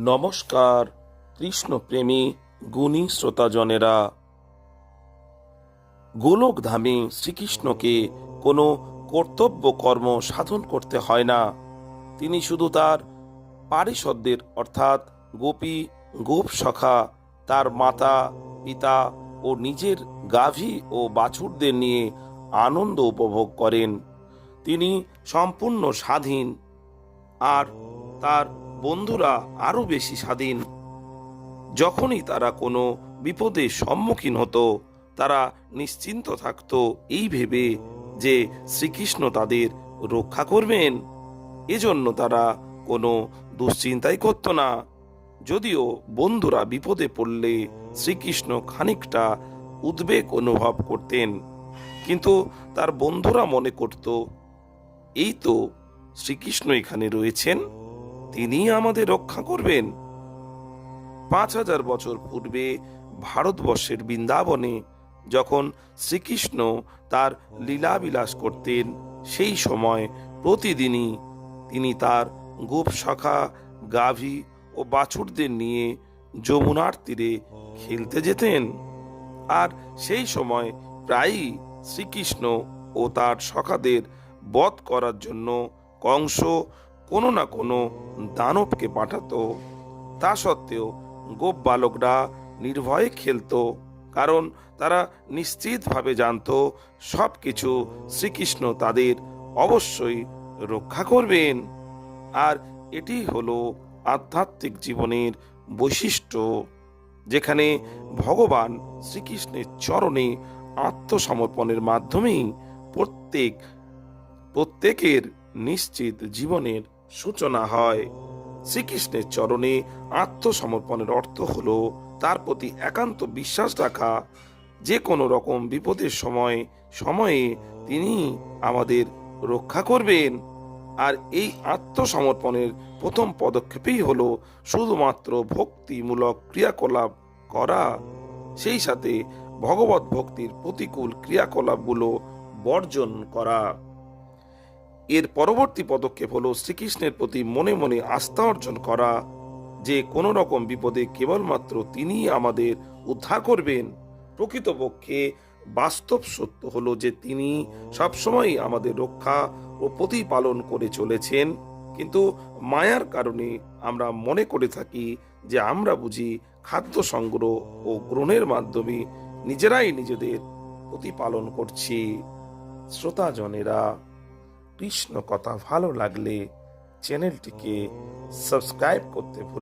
নমস্কার কৃষ্ণপ্রেমী গুণী শ্রোতাজনেরা। গোলকধামে শ্রীকৃষ্ণকে কোনো কর্তব্য কর্ম সাধন করতে হয় না। তিনি শুধু তার পারিষদদের অর্থাৎ গোপী গোপ সখা, তার মাতা পিতা ও নিজের গাভী ও বাছুরদের নিয়ে আনন্দ উপভোগ করেন। তিনি সম্পূর্ণ স্বাধীন, আর তার বন্ধুরা আরো বেশি স্বাধীন। যখনই তারা কোনো বিপদের সম্মুখীন হতো, তারা নিশ্চিন্ত থাকতো এই ভেবে যে শ্রীকৃষ্ণ তাদের রক্ষা করবেন। এজন্য তারা কোনো দুশ্চিন্তাই করত না। যদিও বন্ধুরা বিপদে পড়লে শ্রীকৃষ্ণ খানিকটা উদ্বেগ অনুভব করতেন, কিন্তু তার বন্ধুরা মনে করত, এই তো শ্রীকৃষ্ণ এখানে রয়েছেন, তিনি আমাদের রক্ষা করবেন। 5000 বছর পূর্বে ভারতবর্ষের বৃন্দাবনে যখন শ্রীকৃষ্ণ তার লীলাবিলাস করতেন, সেই সময় প্রতিদিনই তিনি তার গোপ সখা, গাভী ও বাছুরদের নিয়ে যমুনার তীরে খেলতে যেতেন। আর সেই সময় প্রায়ই শ্রীকৃষ্ণ ও তার সখাদের বধ করার জন্য কংস কোনো না কোনো দানবকে পাঠাতো। তা সত্ত্বেও গোপ বালকরা নির্ভয়ে খেলতো, কারণ তারা নিশ্চিতভাবে জানতো সব কিছু শ্রীকৃষ্ণ তাদের অবশ্যই রক্ষা করবেন। আর এটি হলো আধ্যাত্মিক জীবনের বৈশিষ্ট্য, যেখানে ভগবান শ্রীকৃষ্ণের চরণে আত্মসমর্পণের মাধ্যমেই প্রত্যেকের নিশ্চিত জীবনের সূচনা হয়। শ্রীকৃষ্ণের চরণে আত্মসমর্পণের অর্থ হলো তার প্রতি একান্ত বিশ্বাস রাখা। যে কোনো রকম বিপদের সময়ে তিনি আমাদের রক্ষা করবেন। আর এই আত্মসমর্পণের প্রথম পদক্ষেপই হলো শুধুমাত্র ভক্তিমূলক ক্রিয়াকলাপ করা, সেই সাথে ভগবত ভক্তির প্রতিকূল ক্রিয়াকলাপগুলো বর্জন করা। এর পরবর্তী পদক্ষেপ হলো শ্রীকৃষ্ণের প্রতি মনে মনে আস্থা অর্জন করা, যে কোনো রকম বিপদে কেবলমাত্র তিনিই আমাদের উদ্ধার করবেন। প্রকৃতপক্ষে বাস্তব সত্য হলো যে তিনি সবসময় আমাদের রক্ষা ও প্রতিপালন করে চলেছেন, কিন্তু মায়ার কারণে আমরা মনে করে থাকি যে আমরা বুঝি খাদ্য সংগ্রহ ও গ্রহণের মাধ্যমে নিজেরাই নিজেদের প্রতিপালন করছি। শ্রোতাজনেরা, কৃষ্ণ কথা ভালো লাগলে চ্যানেলটিকে সাবস্ক্রাইব করতে ভুলবেন না।